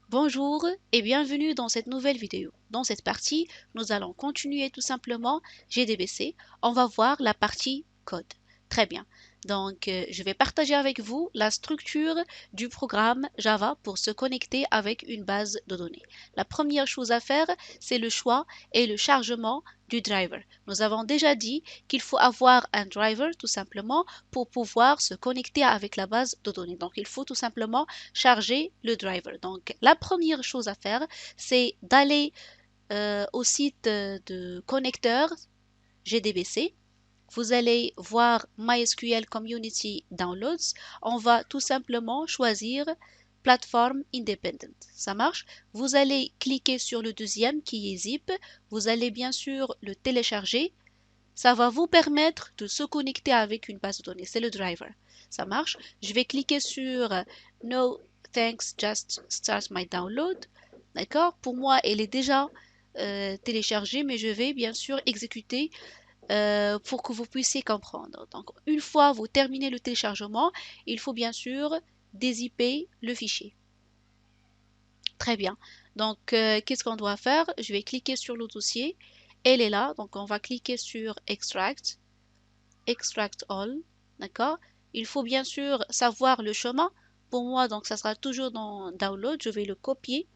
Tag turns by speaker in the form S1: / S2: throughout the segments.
S1: Bonjour et bienvenue dans cette nouvelle vidéo. Dans cette partie, nous allons continuer tout simplement GDBC. On va voir la partie code. Très bien. Donc, je vais partager avec vous la structure du programme Java pour se connecter avec une base de données. La première chose à faire, c'est le choix et le chargement du driver. Nous avons déjà dit qu'il faut avoir un driver tout simplement pour pouvoir se connecter avec la base de données. Donc, il faut tout simplement charger le driver. Donc, la première chose à faire, c'est d'aller au site de connecteur GDBC. Vous allez voir MySQL Community Downloads. On va tout simplement choisir plateforme independent. Ça marche? Vous allez cliquer sur le deuxième qui est zip. Vous allez bien sûr le télécharger. Ça va vous permettre de se connecter avec une base de données. C'est le driver. Ça marche? Je vais cliquer sur No thanks, just start my download. D'accord? Pour moi, elle est déjà téléchargée, mais je vais bien sûr exécuter pour que vous puissiez comprendre. Donc, une fois vous terminez le téléchargement, il faut bien sûr dézipper le fichier. Très bien. Donc, qu'est-ce qu'on doit faire? Je vais cliquer sur le dossier. Elle est là. Donc, on va cliquer sur Extract. Extract all, d'accord? Il faut bien sûr savoir le chemin. Pour moi, donc, ça sera toujours dans Download. Je vais le copier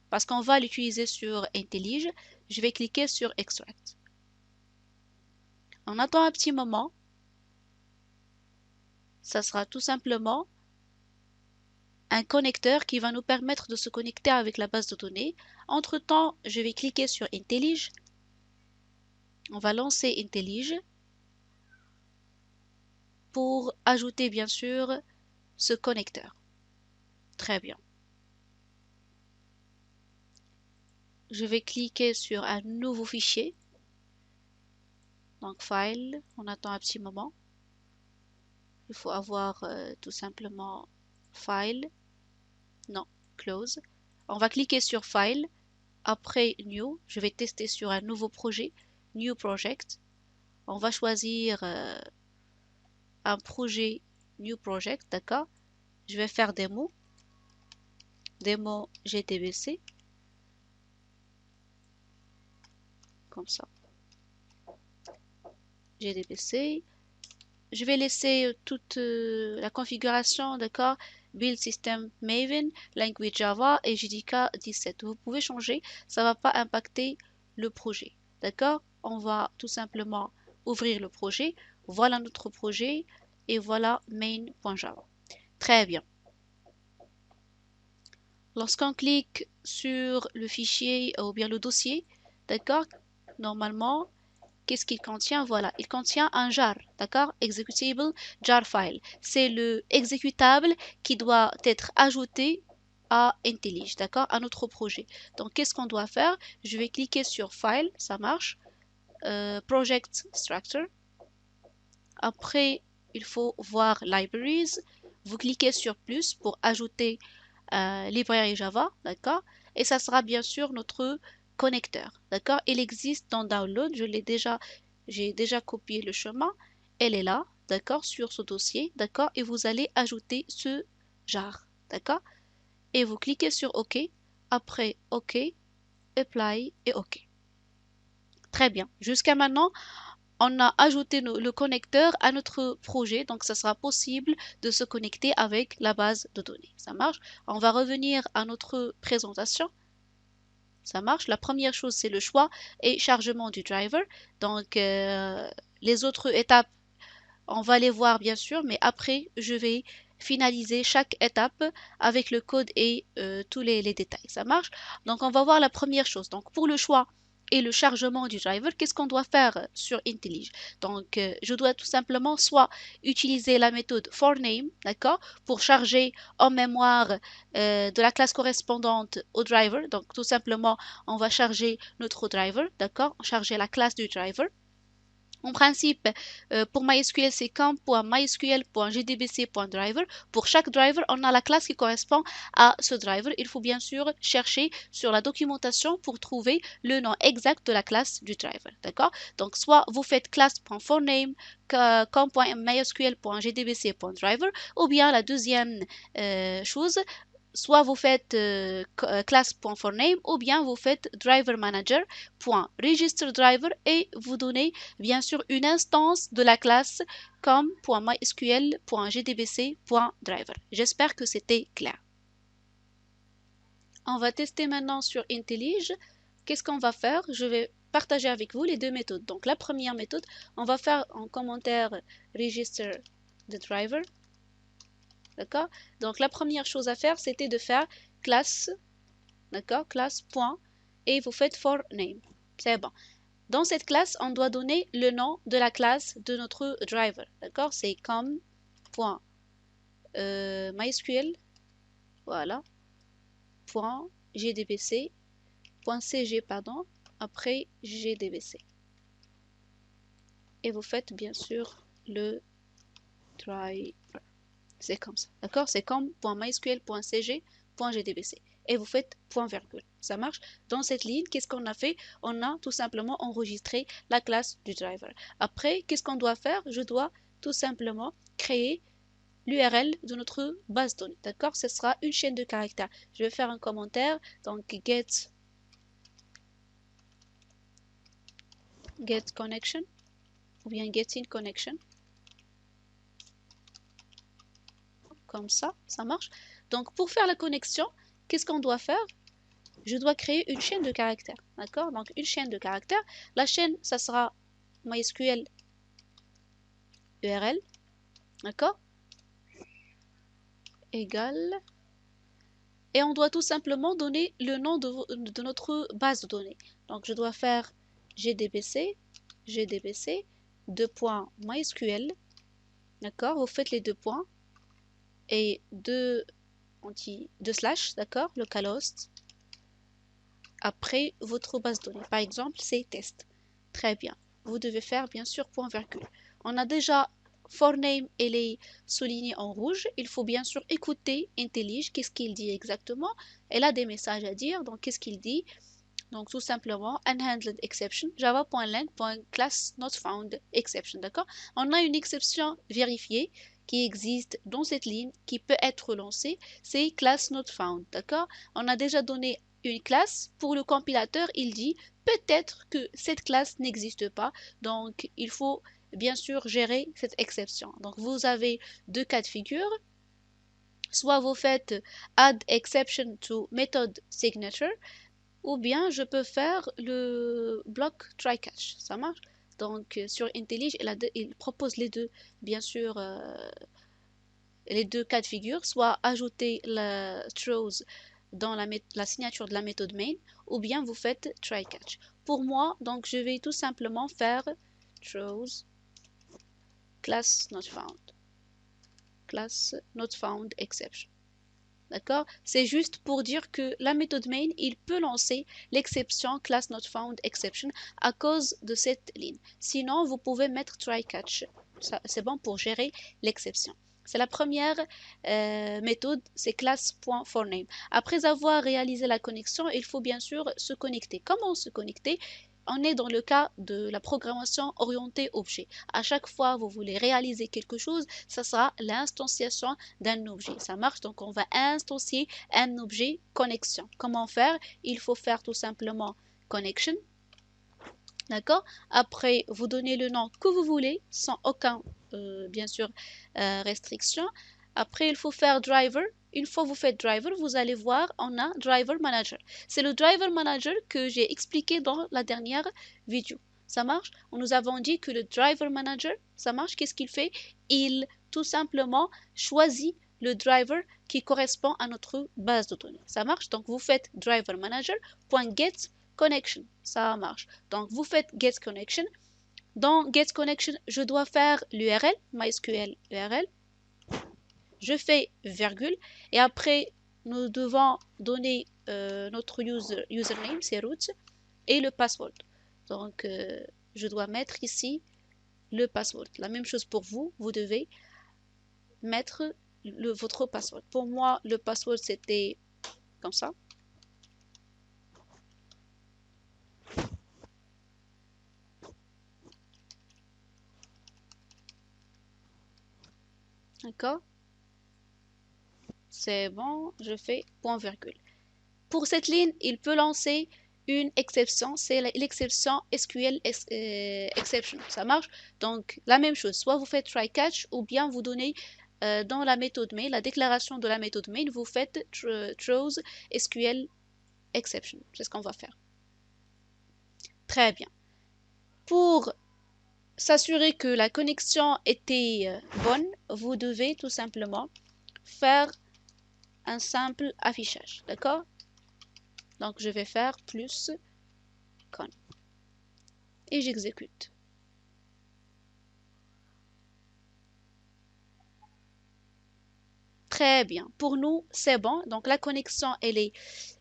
S1: parce qu'on va l'utiliser sur IntelliJ. Je vais cliquer sur Extract. On attend un petit moment. Ça sera tout simplement un connecteur qui va nous permettre de se connecter avec la base de données. Entre-temps, je vais cliquer sur IntelliJ. On va lancer IntelliJ pour ajouter bien sûr ce connecteur. Très bien. Je vais cliquer sur un nouveau fichier. Donc File, on attend un petit moment. Il faut avoir tout simplement File. Non, Close. On va cliquer sur File. Après New, je vais tester sur un nouveau projet. New Project. On va choisir un projet New Project, d'accord? Je vais faire démo. Démo GDBC. Comme ça. GDBC. Je vais laisser toute la configuration, d'accord? Build System Maven, Language Java et JDK 17. Vous pouvez changer, ça ne va pas impacter le projet, d'accord? On va tout simplement ouvrir le projet. Voilà notre projet et voilà main.java. Très bien. Lorsqu'on clique sur le fichier ou bien le dossier, d'accord? Normalement, qu'est-ce qu'il contient? Voilà, il contient un jar, d'accord? Executable jar file. C'est le exécutable qui doit être ajouté à IntelliJ, d'accord? À notre projet. Donc, qu'est-ce qu'on doit faire? Je vais cliquer sur File, ça marche. Project Structure. Après, il faut voir Libraries. Vous cliquez sur plus pour ajouter librairie Java, d'accord? Et ça sera bien sûr notre connecteur, d'accord? Il existe dans Download, j'ai déjà copié le chemin. Elle est là, d'accord, sur ce dossier, d'accord? Et vous allez ajouter ce jar, d'accord? Et vous cliquez sur OK. Après OK, Apply et OK. Très bien. Jusqu'à maintenant, on a ajouté le connecteur à notre projet, donc ça sera possible de se connecter avec la base de données. Ça marche? On va revenir à notre présentation. Ça marche? La première chose, c'est le choix et chargement du driver. Donc, les autres étapes, on va les voir bien sûr, mais après, je vais finaliser chaque étape avec le code et tous les détails. Ça marche? Donc, on va voir la première chose. Donc, pour le choix et le chargement du driver, qu'est-ce qu'on doit faire sur IntelliJ? Donc, je dois tout simplement soit utiliser la méthode forName, d'accord, pour charger en mémoire de la classe correspondante au driver. Donc, tout simplement, on va charger notre driver, d'accord, charger la classe du driver. En principe, pour MySQL, c'est camp.mysql.gdbc.driver. Pour chaque driver, on a la classe qui correspond à ce driver. Il faut bien sûr chercher sur la documentation pour trouver le nom exact de la classe du driver. D'accord? Donc, soit vous faites class.forName, camp.mysql.gdbc.driver, ou bien la deuxième chose, soit vous faites class.forName ou bien vous faites driver manager.register driver et vous donnez bien sûr une instance de la classe comme .mysql.gdbc.driver. J'espère que c'était clair. On va tester maintenant sur IntelliJ. Qu'est-ce qu'on va faire? Je vais partager avec vous les deux méthodes. Donc la première méthode, on va faire en commentaire register the driver. D'accord? Donc la première chose à faire, c'était de faire classe, d'accord? Classe point, et vous faites for name. C'est bon. Dans cette classe, on doit donner le nom de la classe de notre driver. D'accord? C'est comme point MySQL, voilà, point GDBC, point CG, pardon, après GDBC. Et vous faites bien sûr le driver. C'est comme ça, d'accord? C'est comme .mysql.cg.gdbc. Et vous faites point virgule. Ça marche? Dans cette ligne, qu'est-ce qu'on a fait? On a tout simplement enregistré la classe du driver. Après, qu'est-ce qu'on doit faire? Je dois tout simplement créer l'URL de notre base de données, d'accord? Ce sera une chaîne de caractères. Je vais faire un commentaire, donc get connection ou bien get in connection. Comme ça marche. Donc pour faire la connexion, qu'est-ce qu'on doit faire? Je dois créer une chaîne de caractères, d'accord? Donc une chaîne de caractères. La chaîne, ça sera MySQL URL, d'accord? Égal. Et on doit tout simplement donner le nom de notre base de données. Donc je dois faire GDBC, MySQL, d'accord? Vous faites les deux points et deux slash, d'accord? Localhost. Après votre base de données. Par exemple, c'est test. Très bien. Vous devez faire bien sûr point virgule. On a déjà forName, elle est soulignée en rouge. Il faut bien sûr écouter IntelliJ. Qu'est-ce qu'il dit exactement? Elle a des messages à dire. Donc, qu'est-ce qu'il dit? Donc, tout simplement, unhandled exception, java.lang.class not found exception. D'accord? On a une exception vérifiée qui existe dans cette ligne qui peut être lancée. C'est class not found. D'accord? On a déjà donné une classe. Pour le compilateur, il dit peut-être que cette classe n'existe pas. Donc, il faut bien sûr gérer cette exception. Donc, vous avez deux cas de figure. Soit vous faites add exception to method signature, ou bien je peux faire le bloc try catch. Ça marche? Donc, sur IntelliJ, il propose les deux, bien sûr, les deux cas de figure, soit ajouter la throws dans la signature de la méthode main, ou bien vous faites try catch. Pour moi, donc, je vais tout simplement faire throws class not found. Class not found exception. D'accord? C'est juste pour dire que la méthode main, il peut lancer l'exception class not found exception à cause de cette ligne. Sinon, vous pouvez mettre try catch. C'est bon pour gérer l'exception. C'est la première méthode, c'est class.forName. Après avoir réalisé la connexion, il faut bien sûr se connecter. Comment se connecter? On est dans le cas de la programmation orientée objet. À chaque fois que vous voulez réaliser quelque chose, ça sera l'instanciation d'un objet. Ça marche, donc on va instancier un objet connexion. Comment faire? Il faut faire tout simplement connection. D'accord? Après, vous donnez le nom que vous voulez, sans aucun, bien sûr, restriction. Après, il faut faire driver. Une fois que vous faites driver, vous allez voir, on a driver manager. C'est le driver manager que j'ai expliqué dans la dernière vidéo. Ça marche? Nous avons dit que le driver manager, ça marche. Qu'est-ce qu'il fait? Il tout simplement choisit le driver qui correspond à notre base de données. Ça marche? Donc, vous faites driver manager.get connection. Ça marche. Donc, vous faites get connection. Dans get connection, je dois faire l'URL, MySQL URL. Je fais virgule et après, nous devons donner notre username, c'est root, et le password. Donc, je dois mettre ici le password. La même chose pour vous, vous devez mettre votre password. Pour moi, le password, c'était comme ça. D'accord? c'est bon, je fais point virgule. Pour cette ligne, il peut lancer une exception, c'est l'exception SQL exception. Ça marche? Donc, la même chose, soit vous faites try catch ou bien vous donnez dans la méthode main, la déclaration de la méthode main, vous faites throws SQL exception. C'est ce qu'on va faire. Très bien. Pour s'assurer que la connexion était bonne, vous devez tout simplement faire un simple affichage. D'accord? Donc, je vais faire plus con. Et j'exécute. Très bien. Pour nous, c'est bon. Donc, la connexion, elle est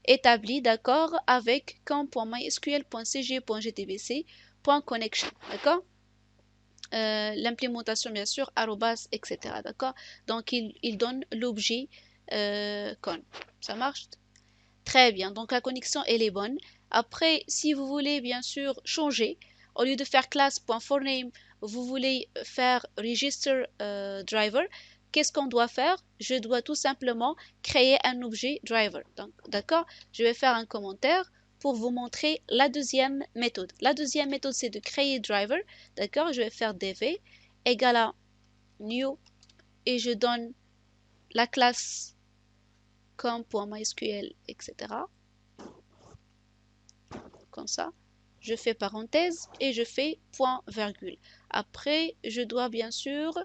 S1: établie, d'accord, avec com.mysql.cg.gtbc.connection. D'accord? L'implémentation, bien sûr, arrobas, etc. D'accord? Donc, il donne l'objet con. Ça marche? Très bien. Donc, la connexion, elle est bonne. Après, si vous voulez, bien sûr, changer, au lieu de faire class.forName, vous voulez faire register driver, qu'est-ce qu'on doit faire? Je dois tout simplement créer un objet driver. Donc, d'accord? Je vais faire un commentaire pour vous montrer la deuxième méthode. La deuxième méthode, c'est de créer driver. D'accord? Je vais faire dv égale à new et je donne la classe com.mysql, etc. Comme ça. Je fais parenthèse et je fais point virgule. Après, je dois bien sûr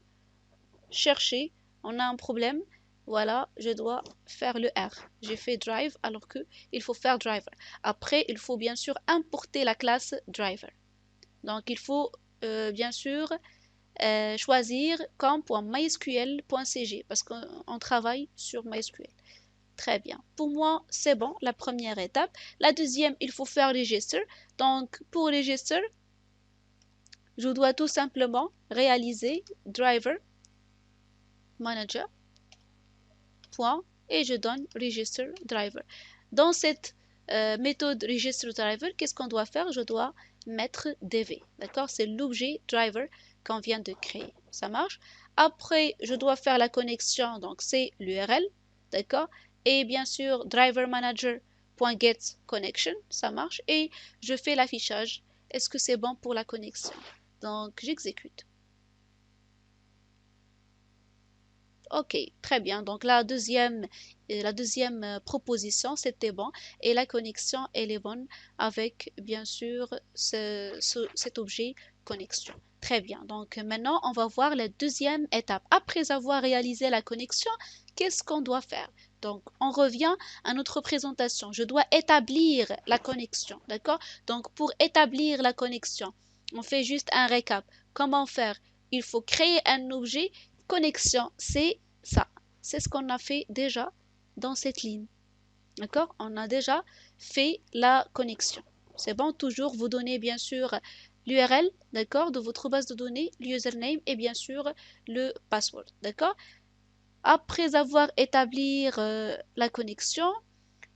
S1: chercher. On a un problème. Voilà, je dois faire le R. J'ai fait drive alors que il faut faire driver. Après, il faut bien sûr importer la classe driver. Donc, il faut bien sûr choisir com.mysql.cg parce qu'on travaille sur MySQL. Très bien. Pour moi, c'est bon, la première étape. La deuxième, il faut faire register. Donc, pour register, je dois tout simplement réaliser driver manager point et je donne register driver. Dans cette méthode register driver, qu'est-ce qu'on doit faire? Je dois mettre dv. D'accord? C'est l'objet driver qu'on vient de créer. Ça marche? Après, je dois faire la connexion, donc c'est l'URL. D'accord? Et bien sûr, driver manager.get connection, ça marche. Et je fais l'affichage. Est-ce que c'est bon pour la connexion? Donc, j'exécute. Ok, très bien. Donc, la deuxième proposition, c'était bon. Et la connexion, elle est bonne avec, bien sûr, cet objet connexion. Très bien. Donc, maintenant, on va voir la deuxième étape. Après avoir réalisé la connexion, qu'est-ce qu'on doit faire? Donc, on revient à notre présentation. Je dois établir la connexion. D'accord? Donc, pour établir la connexion, on fait juste un récap. Comment faire? Il faut créer un objet connexion, c'est ça. C'est ce qu'on a fait déjà dans cette ligne. D'accord? On a déjà fait la connexion. C'est bon, toujours vous donnez bien sûr l'URL, d'accord, de votre base de données, l'username et bien sûr le password. D'accord? Après avoir établi la connexion,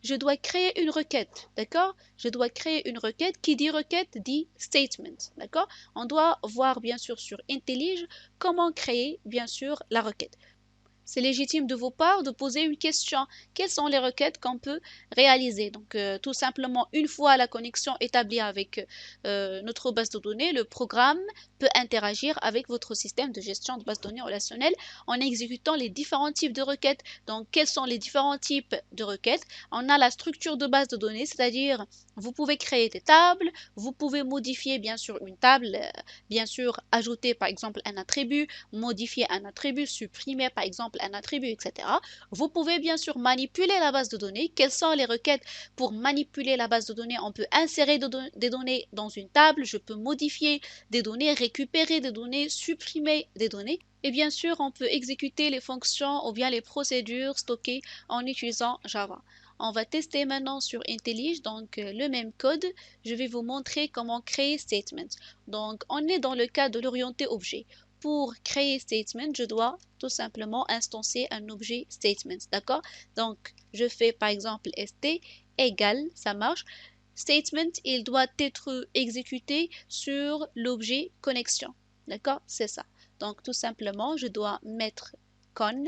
S1: je dois créer une requête, d'accord? Je dois créer une requête. Qui dit requête dit statement, d'accord? On doit voir bien sûr sur IntelliJ comment créer bien sûr la requête. C'est légitime de vos parts de poser une question. Quelles sont les requêtes qu'on peut réaliser? Donc, tout simplement, une fois la connexion établie avec notre base de données, le programme peut interagir avec votre système de gestion de base de données relationnelle en exécutant les différents types de requêtes. Donc, quels sont les différents types de requêtes? On a la structure de base de données, c'est-à-dire vous pouvez créer des tables, vous pouvez modifier bien sûr une table, bien sûr ajouter par exemple un attribut, modifier un attribut, supprimer par exemple un attribut, etc. Vous pouvez bien sûr manipuler la base de données. Quelles sont les requêtes pour manipuler la base de données? On peut insérer des données dans une table, je peux modifier des données, récupérer des données, supprimer des données. Et bien sûr, on peut exécuter les fonctions ou bien les procédures stockées en utilisant Java. On va tester maintenant sur IntelliJ, donc le même code. Je vais vous montrer comment créer statement. Donc, on est dans le cas de l'orienté objet. Pour créer statement, je dois tout simplement instancier un objet statement, d'accord? Donc, je fais par exemple st égale, ça marche. Statement, il doit être exécuté sur l'objet connexion, d'accord? C'est ça. Donc, tout simplement, je dois mettre con,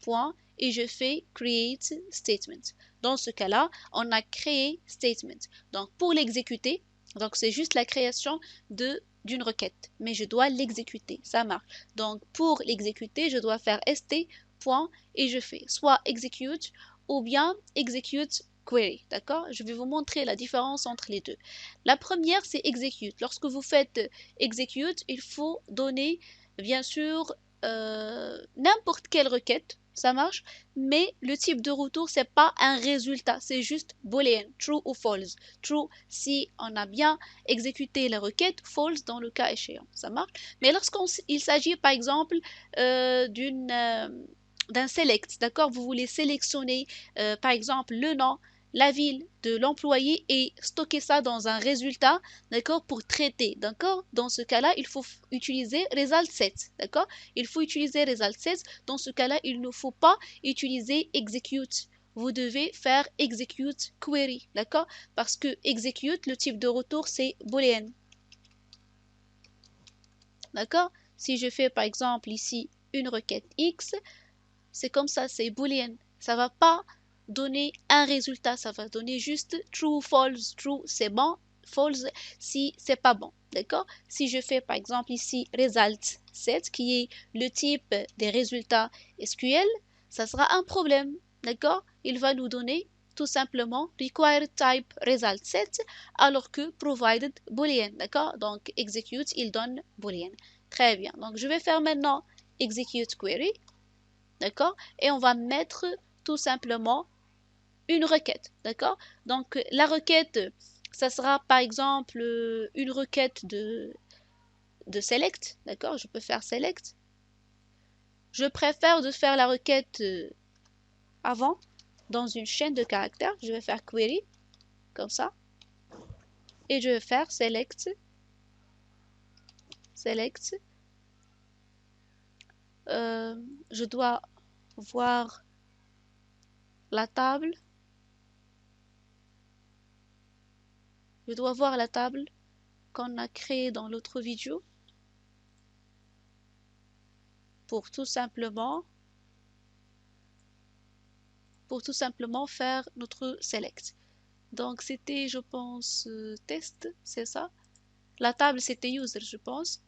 S1: point, et je fais create statement. Dans ce cas-là, on a créé statement. Donc pour l'exécuter, donc c'est juste la création d'une requête, mais je dois l'exécuter, ça marche. Donc pour l'exécuter, je dois faire st point et je fais soit execute ou bien execute query, d'accord? Je vais vous montrer la différence entre les deux. La première, c'est execute. Lorsque vous faites execute, il faut donner, bien sûr, n'importe quelle requête, ça marche, mais le type de retour, c'est pas un résultat, c'est juste booléen, true ou false. True si on a bien exécuté la requête, false dans le cas échéant, ça marche. Mais lorsqu'il s'agit par exemple d'un select, d'accord? Vous voulez sélectionner par exemple le nom, la ville de l'employé et stocker ça dans un résultat, d'accord, pour traiter, d'accord? Dans ce cas-là, il faut utiliser result set, d'accord? Il faut utiliser result set. Dans ce cas-là, il ne faut pas utiliser execute. Vous devez faire execute query, d'accord? Parce que execute, le type de retour, c'est boolean. D'accord? Si je fais par exemple ici une requête X, c'est comme ça, c'est boolean. Ça va pas donner un résultat, ça va donner juste true, false, true, c'est bon, false si c'est pas bon. D'accord? Si je fais par exemple ici result set, qui est le type des résultats SQL, ça sera un problème. D'accord? Il va nous donner tout simplement required type result set alors que provided boolean. D'accord? Donc execute, il donne boolean. Très bien. Donc je vais faire maintenant execute query. D'accord? Et on va mettre tout simplement une requête. D'accord? Donc la requête, ça sera par exemple une requête de select. D'accord? Je peux faire select. Je préfère de faire la requête avant dans une chaîne de caractères. Je vais faire query comme ça. Et je vais faire select. Select. Je dois voir la table. Je dois voir la table qu'on a créée dans l'autre vidéo pour tout simplement faire notre select. Donc c'était, je pense, test, c'est ça. La table c'était user, je pense.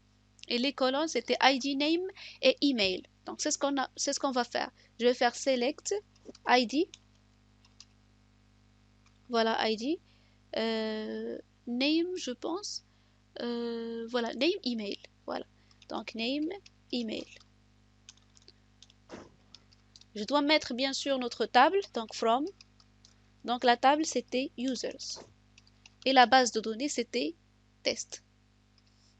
S1: Et les colonnes c'était ID, name et email. Donc c'est ce qu'on va faire. Je vais faire select ID. Voilà ID. Name, je pense. Voilà, name, email. Voilà. Donc name, email. Je dois mettre bien sûr notre table, donc from. Donc la table c'était users. Et la base de données c'était test.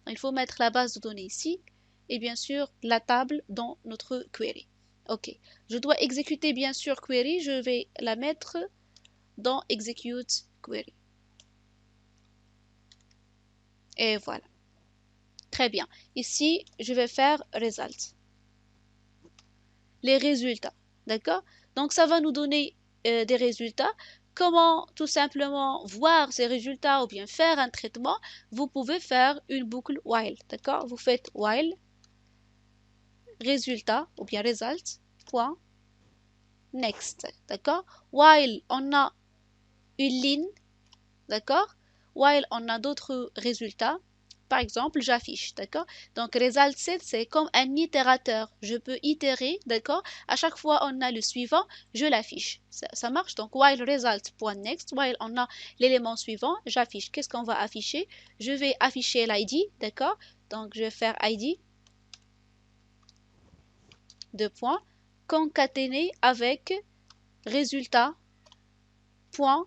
S1: Il faut mettre la base de données ici et bien sûr la table dans notre query. Ok, je dois exécuter bien sûr query, je vais la mettre dans execute query. Et voilà. Très bien. Ici, je vais faire result. Les résultats. D'accord? Donc ça va nous donner des résultats. Comment tout simplement voir ces résultats ou bien faire un traitement? Vous pouvez faire une boucle while. D'accord? Vous faites while résultat ou bien result point next. D'accord? While on a une ligne, d'accord? While on a d'autres résultats, par exemple, j'affiche, d'accord? Donc, result set, c'est comme un itérateur. Je peux itérer, d'accord? À chaque fois, on a le suivant, je l'affiche. Ça marche. Donc, while result.next, while on a l'élément suivant, j'affiche. Qu'est-ce qu'on va afficher? Je vais afficher l'ID, d'accord? Donc, je vais faire ID, deux points, concaténé avec résultat, point.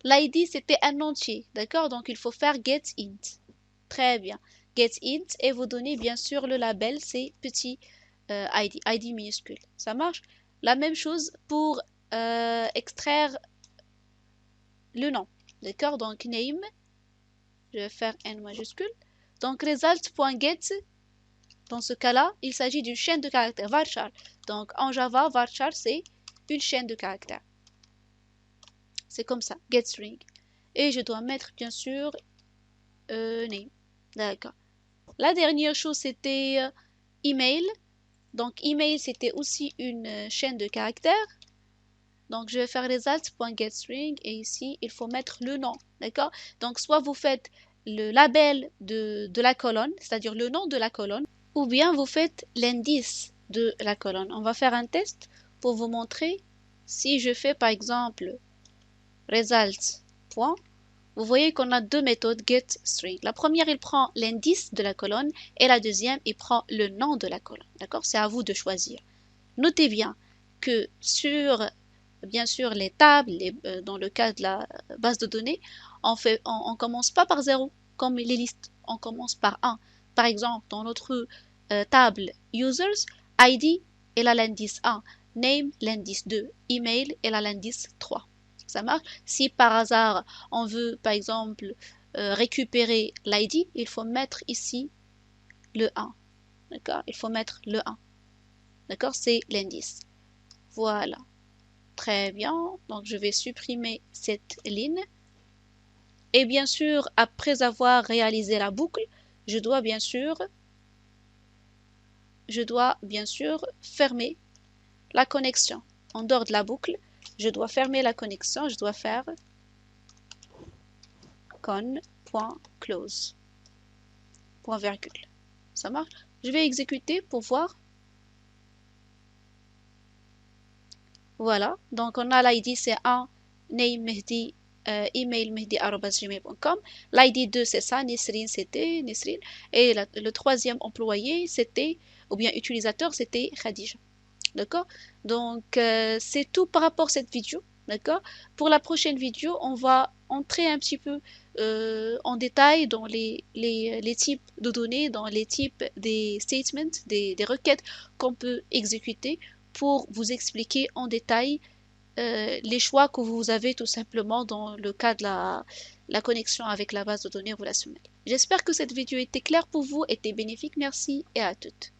S1: L'ID, c'était un entier, d'accord? Donc, il faut faire getInt. Très bien. GetInt et vous donnez bien sûr le label, c'est petit ID minuscule. Ça marche? La même chose pour extraire le nom, d'accord? Donc, name, je vais faire N majuscule. Donc, result.get, dans ce cas-là, il s'agit d'une chaîne de caractères, varchar. Donc, en Java, varchar, c'est une chaîne de caractères. C'est comme ça, getString. Et je dois mettre bien sûr name. D'accord. La dernière chose, c'était email. Donc, email, c'était aussi une chaîne de caractères. Donc, je vais faire results.getString et ici, il faut mettre le nom, d'accord? Donc, soit vous faites le label de la colonne, c'est-à-dire le nom de la colonne, ou bien vous faites l'indice de la colonne. On va faire un test pour vous montrer. Si je fais par exemple results. Vous voyez qu'on a deux méthodes getString. La première, il prend l'indice de la colonne et la deuxième, il prend le nom de la colonne. D'accord? C'est à vous de choisir. Notez bien que sur, bien sûr, les tables, dans le cas de la base de données, on commence pas par 0 comme les listes. On commence par 1. Par exemple, dans notre table users, ID est à l'indice 1, name l'indice 2, email est à l'indice 3. Ça marche. Si par hasard on veut par exemple récupérer l'ID, il faut mettre ici le 1. D'accord? Il faut mettre le 1. D'accord? C'est l'indice. Voilà. Très bien. Donc je vais supprimer cette ligne. Et bien sûr, après avoir réalisé la boucle, je dois bien sûr fermer la connexion. En dehors de la boucle, je dois fermer la connexion. Je dois faire con.close. Point virgule. Ça marche? Je vais exécuter pour voir. Voilà. Donc on a l'ID c'est 1, name Mehdi, email mehdi@gmail.com. L'ID 2 c'est ça, Nesrine c'était Nesrine. Et le troisième employé c'était, ou bien utilisateur c'était Khadija. D'accord? Donc c'est tout par rapport à cette vidéo. D'accord? Pour la prochaine vidéo, on va entrer un petit peu en détail dans les types de données, dans les types des statements, des requêtes qu'on peut exécuter pour vous expliquer en détail les choix que vous avez tout simplement dans le cas de la connexion avec la base de données relationnelle. J'espère que cette vidéo était claire pour vous, était bénéfique. Merci et à toutes.